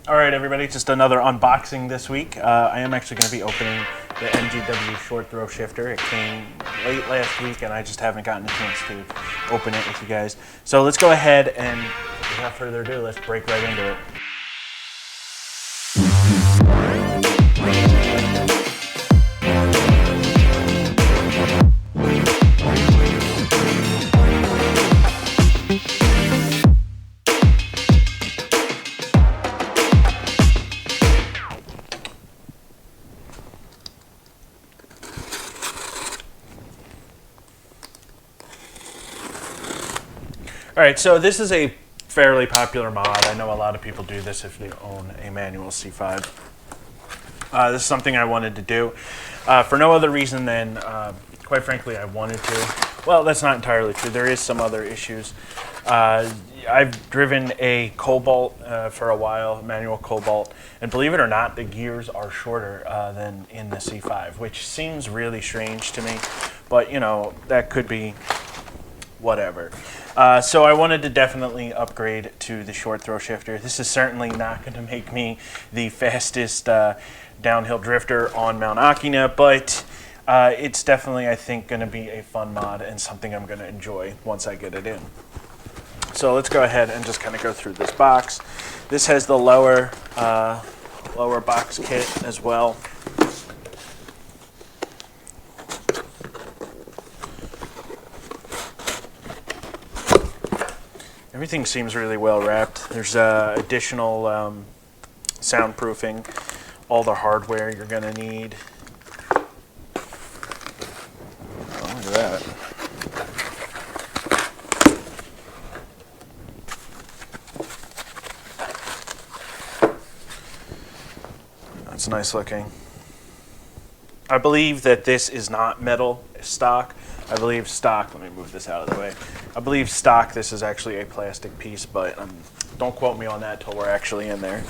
All right, everybody, just another unboxing this week. I am actually going to be opening the MGW short throw shifter. It came late last week, and I just haven't gotten a chance to open it with you guys. So let's go ahead and, without further ado, let's break right into it. All right, so this is a fairly popular mod. I know a lot of people do this if they own a manual C5. This is something I wanted to do for no other reason than, quite frankly, I wanted to. Well, that's not entirely true. There is some other issues. I've driven a Cobalt for a while, manual Cobalt, and believe it or not, the gears are shorter than in the C5, which seems really strange to me, but you know, that could be whatever. So I wanted to definitely upgrade to the short throw shifter. This is certainly not going to make me the fastest downhill drifter on Mount Akina, but it's definitely, I think, going to be a fun mod and something I'm going to enjoy once I get it in. So let's go ahead and just kind of go through this box. This has the lower box kit as well. Everything seems really well wrapped. There's additional soundproofing, all the hardware you're going to need. Oh, look at that. That's nice looking. I believe that this is not metal stock. I believe stock, let me move this out of the way. I believe stock, this is actually a plastic piece, but don't quote me on that till we're actually in there.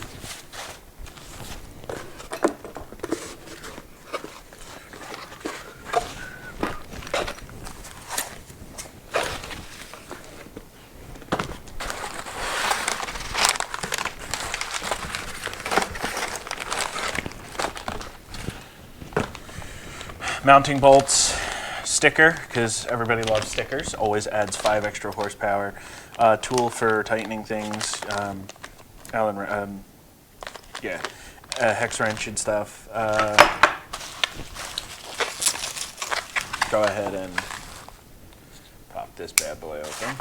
Mounting bolts. Sticker, because everybody loves stickers, always adds 5 extra horsepower. Tool for tightening things, hex wrench and stuff. Go ahead and pop this bad boy open.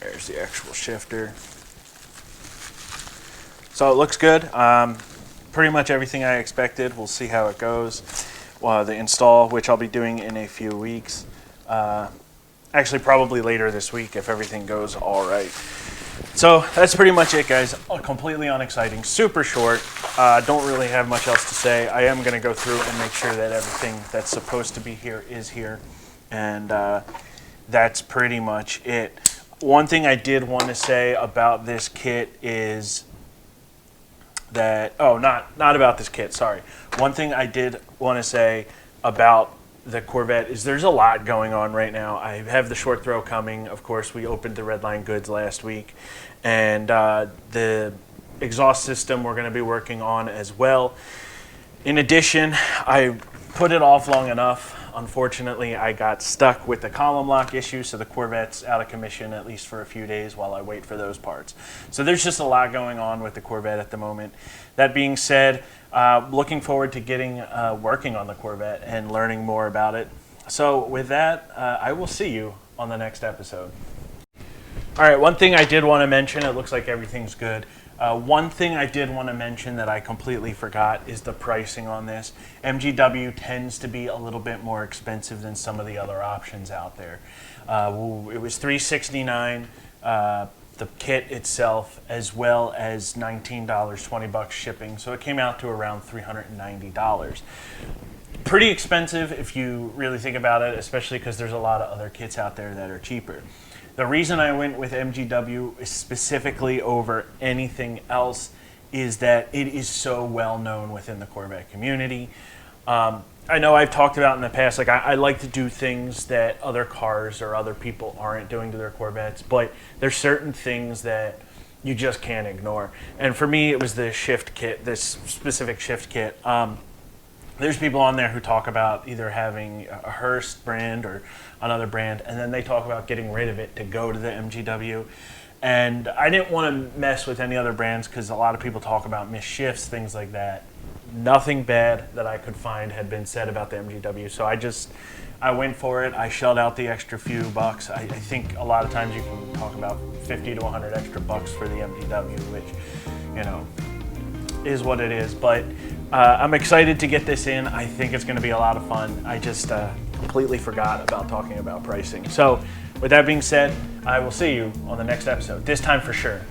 There's the actual shifter. So it looks good. Pretty much everything I expected. We'll see how it goes. The install, which I'll be doing in a few weeks. Actually, probably later this week if everything goes all right. So that's pretty much it, guys. Completely unexciting, super short. Don't really have much else to say. I am going to go through and make sure that everything that's supposed to be here is here. And that's pretty much it. One thing I did want to say about this kit is that, not about this kit, sorry. One thing I did want to say about the Corvette is there's a lot going on right now. I have the short throw coming. Of course, we opened the Redline Goods last week. And the exhaust system we're going to be working on as well. In addition, I put it off long enough. Unfortunately, I got stuck with the column lock issue, so the Corvette's out of commission at least for a few days while I wait for those parts. So there's just a lot going on with the Corvette at the moment. That being said, looking forward to getting working on the Corvette and learning more about it. So with that, I will see you on the next episode. All right, one thing I did want to mention, it looks like everything's good. One thing I did want to mention that I completely forgot is the pricing on this. MGW tends to be a little bit more expensive than some of the other options out there. It was $369, the kit itself, as well as $19, $20 shipping. So it came out to around $390. Pretty expensive if you really think about it, especially because there's a lot of other kits out there that are cheaper. The reason I went with MGW specifically over anything else is that it is so well known within the Corvette community. I know I've talked about in the past, like I like to do things that other cars or other people aren't doing to their Corvettes, but there's certain things that you just can't ignore. And for me, it was the shift kit, this specific shift kit. There's people on there who talk about either having a Hearst brand or another brand, and then they talk about getting rid of it to go to the MGW. And I didn't want to mess with any other brands because a lot of people talk about missed shifts, things like that. Nothing bad that I could find had been said about the MGW, so I went for it. I shelled out the extra few bucks. I think a lot of times you can talk about 50 to 100 extra bucks for the MGW, which, you know, is what it is. But I'm excited to get this in. I think it's going to be a lot of fun. I just completely forgot about talking about pricing. So with that being said, I will see you on the next episode, this time for sure.